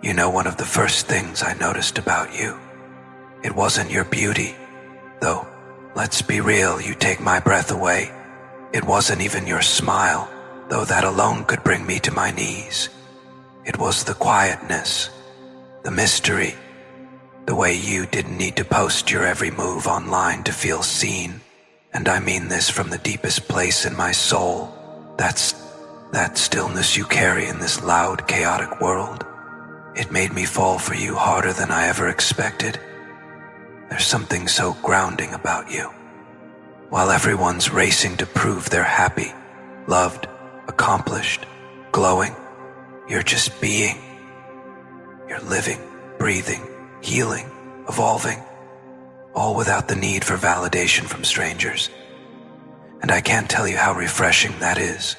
You know, one of the first things I noticed about you, it wasn't your beauty, though, let's be real, you take my breath away. It wasn't even your smile, though that alone could bring me to my knees. It was the quietness, the mystery, the way you didn't need to post your every move online to feel seen. And I mean this from the deepest place in my soul. That stillness you carry in this loud, chaotic world. It made me fall for you harder than I ever expected. There's something so grounding about you. While everyone's racing to prove they're happy, loved, accomplished, glowing, you're just being. You're living, breathing, healing, evolving, all without the need for validation from strangers. And I can't tell you how refreshing that is.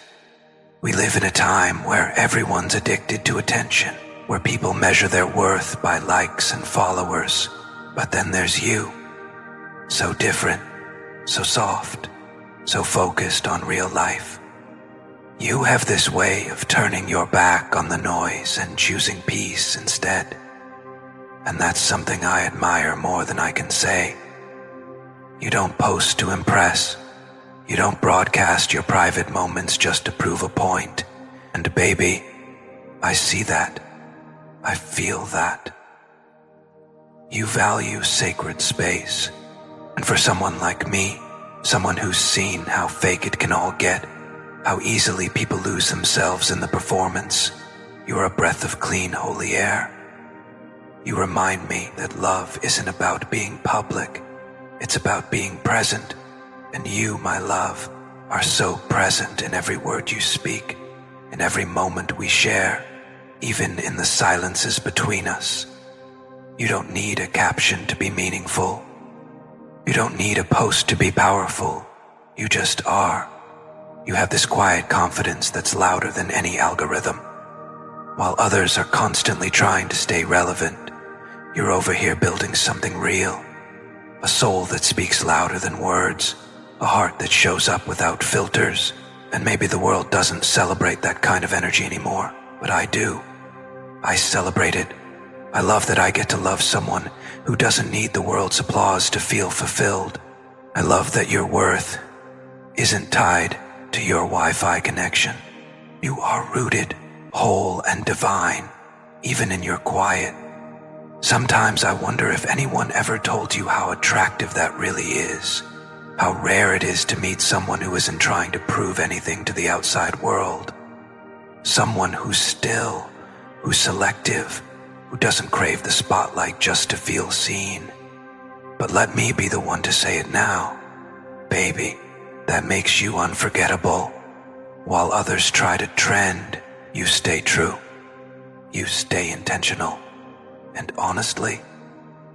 We live in a time where everyone's addicted to attention, where people measure their worth by likes and followers. But then there's you, so different, so soft, so focused on real life. You have this way of turning your back on the noise and choosing peace instead. And that's something I admire more than I can say. You don't post to impress. You don't broadcast your private moments just to prove a point. And baby, I see that. I feel that. You value sacred space. And for someone like me, someone who's seen how fake it can all get, how easily people lose themselves in the performance, you're a breath of clean, holy air. You remind me that love isn't about being public. It's about being present. And you, my love, are so present in every word you speak, in every moment we share, even in the silences between us. You don't need a caption to be meaningful. You don't need a post to be powerful. You just are. You have this quiet confidence that's louder than any algorithm. While others are constantly trying to stay relevant, you're over here building something real. A soul that speaks louder than words. A heart that shows up without filters. And maybe the world doesn't celebrate that kind of energy anymore, but I do. I celebrate it. I love that I get to love someone who doesn't need the world's applause to feel fulfilled. I love that your worth isn't tied to your Wi-Fi connection. You are rooted, whole, and divine, even in your quiet. Sometimes I wonder if anyone ever told you how attractive that really is. How rare it is to meet someone who isn't trying to prove anything to the outside world. Someone who's still, who's selective, who doesn't crave the spotlight just to feel seen. But let me be the one to say it now. Baby, that makes you unforgettable. While others try to trend, you stay true. You stay intentional. And honestly,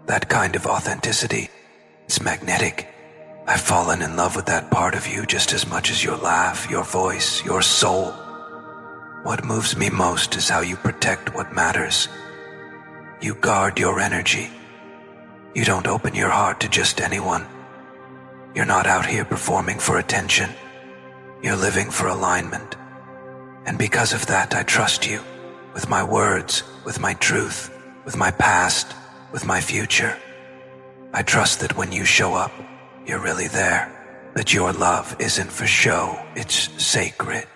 that kind of authenticity, it's magnetic. I've fallen in love with that part of you just as much as your laugh, your voice, your soul. What moves me most is how you protect what matters. You guard your energy. You don't open your heart to just anyone. You're not out here performing for attention. You're living for alignment. And because of that, I trust you with my words, with my truth, with my past, with my future. I trust that when you show up, you're really there, that your love isn't for show, it's sacred,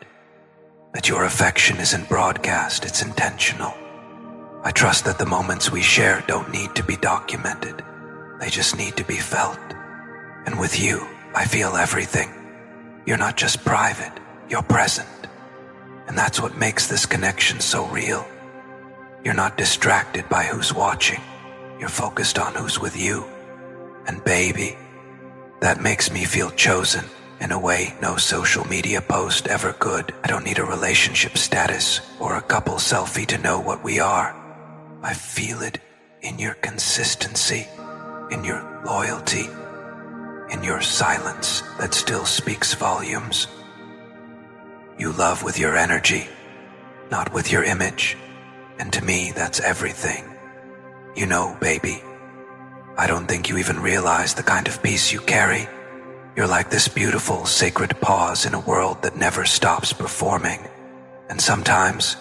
that your affection isn't broadcast, it's intentional. I trust that the moments we share don't need to be documented, they just need to be felt. And with you, I feel everything. You're not just private, you're present. And that's what makes this connection so real. You're not distracted by who's watching, you're focused on who's with you. And baby, that makes me feel chosen in a way no social media post ever could. I don't need a relationship status or a couple selfie to know what we are. I feel it in your consistency, in your loyalty, in your silence that still speaks volumes. You love with your energy, not with your image. And to me, that's everything. You know, baby, I don't think you even realize the kind of peace you carry. You're like this beautiful, sacred pause in a world that never stops performing. And sometimes,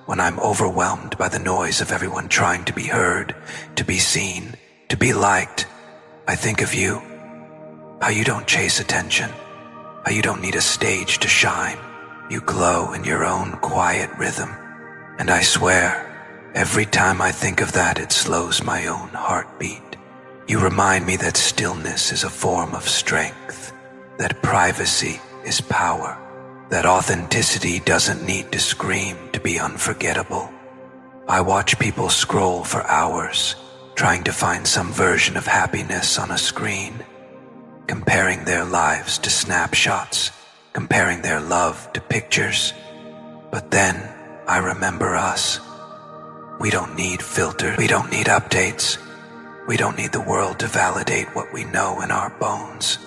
when I'm overwhelmed by the noise of everyone trying to be heard, to be seen, to be liked, I think of you. How you don't chase attention, how you don't need a stage to shine. You glow in your own quiet rhythm, and I swear, every time I think of that, it slows my own heartbeat. You remind me that stillness is a form of strength, that privacy is power, that authenticity doesn't need to scream to be unforgettable. I watch people scroll for hours, trying to find some version of happiness on a screen, comparing their lives to snapshots, comparing their love to pictures. But then I remember us. We don't need filters. We don't need updates. We don't need the world to validate what we know in our bones.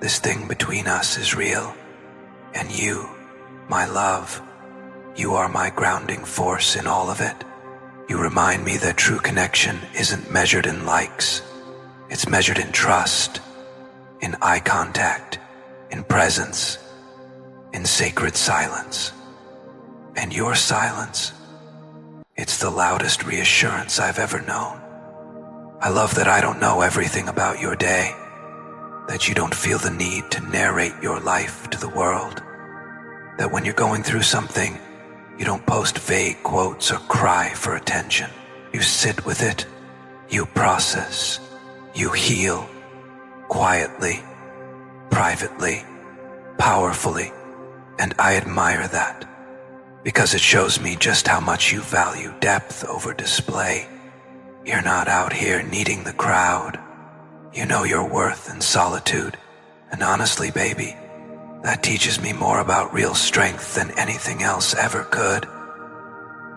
This thing between us is real. And you, my love, you are my grounding force in all of it. You remind me that true connection isn't measured in likes. It's measured in trust, in eye contact, in presence, in sacred silence. And your silence, it's the loudest reassurance I've ever known. I love that I don't know everything about your day, that you don't feel the need to narrate your life to the world, that when you're going through something, you don't post vague quotes or cry for attention. You sit with it, you process, you heal, quietly, privately, powerfully, and I admire that, because it shows me just how much you value depth over display. You're not out here needing the crowd. You know your worth in solitude, and honestly, baby, that teaches me more about real strength than anything else ever could.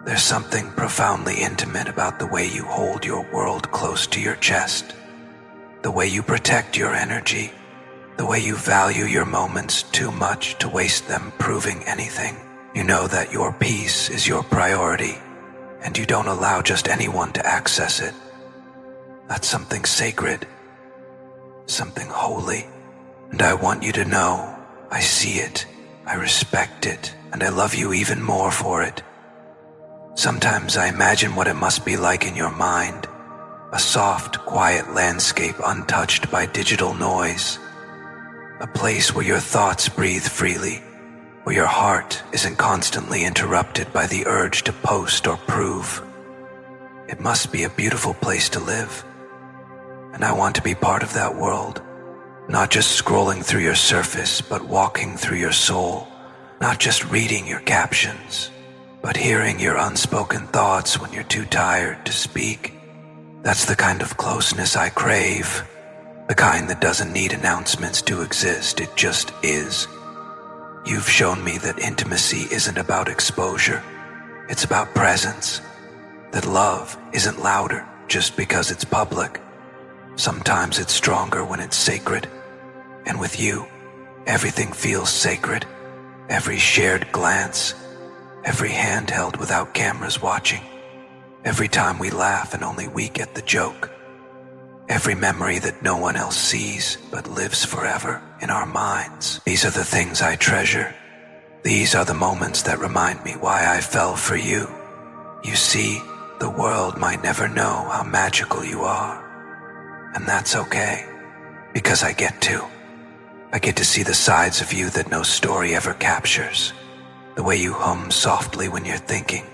There's something profoundly intimate about the way you hold your world close to your chest, the way you protect your energy, the way you value your moments too much to waste them proving anything. You know that your peace is your priority, and you don't allow just anyone to access it. That's something sacred, something holy, and I want you to know I see it, I respect it, and I love you even more for it. Sometimes I imagine what it must be like in your mind, a soft, quiet landscape untouched by digital noise, a place where your thoughts breathe freely, where your heart isn't constantly interrupted by the urge to post or prove. It must be a beautiful place to live, and I want to be part of that world. Not just scrolling through your surface, but walking through your soul. Not just reading your captions, but hearing your unspoken thoughts when you're too tired to speak. That's the kind of closeness I crave. The kind that doesn't need announcements to exist, it just is. You've shown me that intimacy isn't about exposure. It's about presence. That love isn't louder just because it's public. Sometimes it's stronger when it's sacred. And with you, everything feels sacred. Every shared glance, every hand held without cameras watching, every time we laugh and only we get the joke, every memory that no one else sees but lives forever in our minds. These are the things I treasure. These are the moments that remind me why I fell for you. You see, the world might never know how magical you are. And that's okay, because I get to. I get to see the sides of you that no story ever captures. The way you hum softly when you're thinking.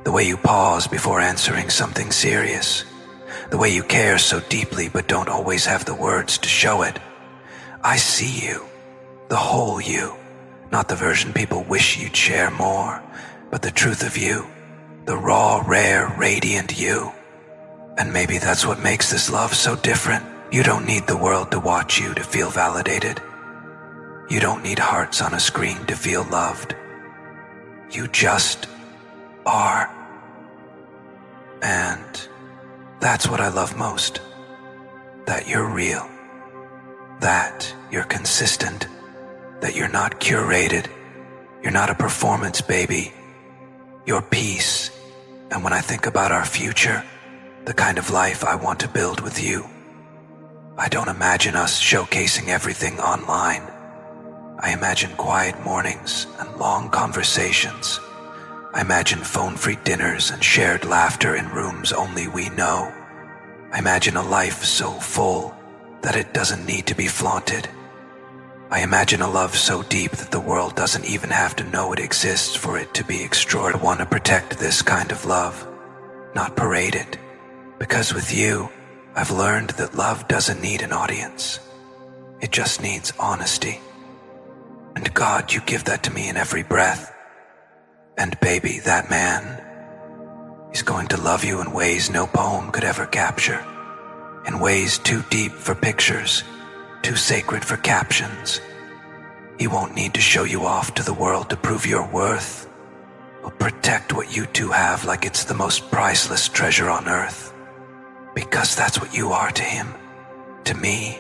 The way you pause before answering something serious. The way you care so deeply but don't always have the words to show it. I see you, the whole you, not the version people wish you'd share more, but the truth of you, the raw, rare, radiant you. And maybe that's what makes this love so different. You don't need the world to watch you to feel validated. You don't need hearts on a screen to feel loved. You just are. And that's what I love most. That you're real. That you're consistent. That you're not curated. You're not a performance, baby. You're peace. And when I think about our future, the kind of life I want to build with you, I don't imagine us showcasing everything online. I imagine quiet mornings and long conversations, I imagine phone-free dinners and shared laughter in rooms only we know. I imagine a life so full that it doesn't need to be flaunted. I imagine a love so deep that the world doesn't even have to know it exists for it to be extraordinary. I want to protect this kind of love, not parade it, because with you, I've learned that love doesn't need an audience. It just needs honesty. And God, you give that to me in every breath. And baby, that man, he's going to love you in ways no poem could ever capture, in ways too deep for pictures, too sacred for captions. He won't need to show you off to the world to prove your worth. He'll protect what you two have like it's the most priceless treasure on earth. Because that's what you are to him, to me.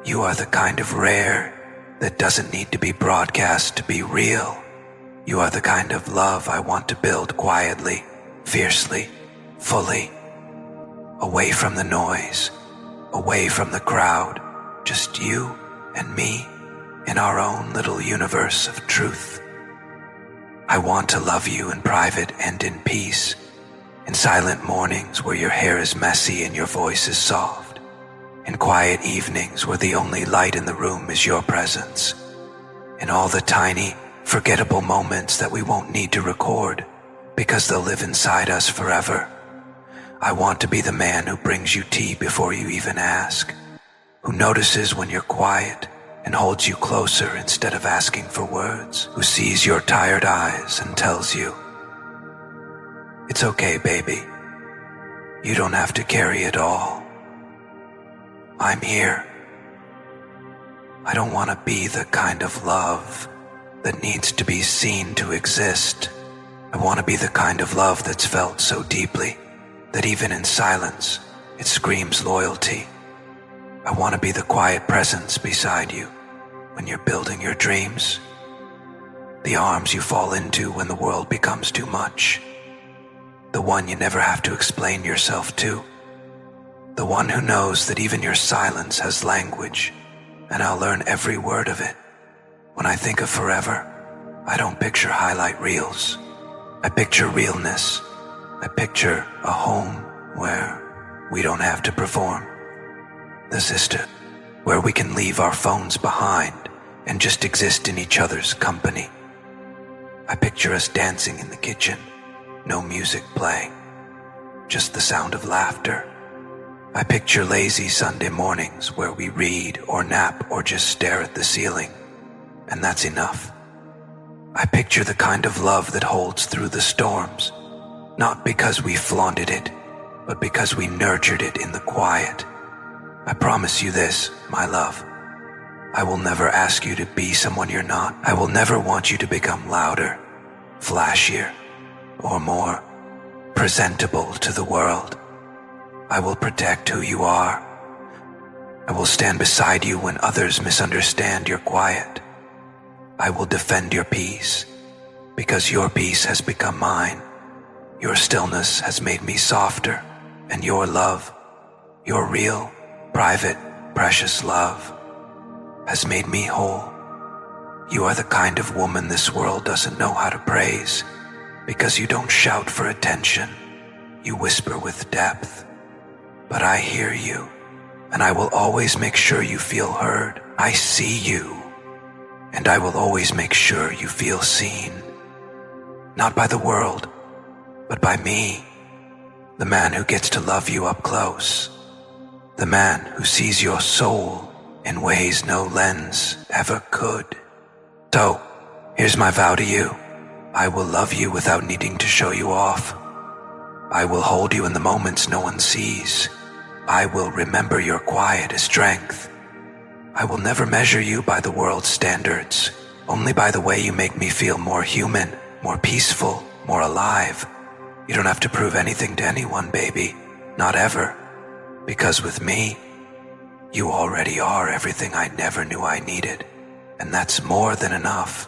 You are the kind of rare that doesn't need to be broadcast to be real. You are the kind of love I want to build quietly, fiercely, fully. Away from the noise, away from the crowd, just you and me in our own little universe of truth. I want to love you in private and in peace, in silent mornings where your hair is messy and your voice is soft, in quiet evenings where the only light in the room is your presence, in all the tiny, forgettable moments that we won't need to record because they'll live inside us forever. I want to be the man who brings you tea before you even ask, who notices when you're quiet and holds you closer instead of asking for words, who sees your tired eyes and tells you, "It's okay, baby. You don't have to carry it all. I'm here." I don't want to be the kind of love that needs to be seen to exist. I want to be the kind of love that's felt so deeply that even in silence, it screams loyalty. I want to be the quiet presence beside you when you're building your dreams, the arms you fall into when the world becomes too much, the one you never have to explain yourself to, the one who knows that even your silence has language, and I'll learn every word of it. When I think of forever, I don't picture highlight reels. I picture realness. I picture a home where we don't have to perform. The sister, where we can leave our phones behind and just exist in each other's company. I picture us dancing in the kitchen, no music playing, just the sound of laughter. I picture lazy Sunday mornings where we read or nap or just stare at the ceiling, and that's enough. I picture the kind of love that holds through the storms, not because we flaunted it, but because we nurtured it in the quiet. I promise you this, my love. I will never ask you to be someone you're not. I will never want you to become louder, flashier, or more presentable to the world. I will protect who you are. I will stand beside you when others misunderstand your quiet. I will defend your peace, because your peace has become mine. Your stillness has made me softer, and your love, your real, private, precious love, has made me whole. You are the kind of woman this world doesn't know how to praise, because you don't shout for attention, you whisper with depth. But I hear you, and I will always make sure you feel heard. I see you, and I will always make sure you feel seen. Not by the world, but by me, the man who gets to love you up close, the man who sees your soul in ways no lens ever could. So, here's my vow to you. I will love you without needing to show you off. I will hold you in the moments no one sees. I will remember your quiet as strength. I will never measure you by the world's standards, only by the way you make me feel more human, more peaceful, more alive. You don't have to prove anything to anyone, baby. Not ever. Because with me, you already are everything I never knew I needed. And that's more than enough.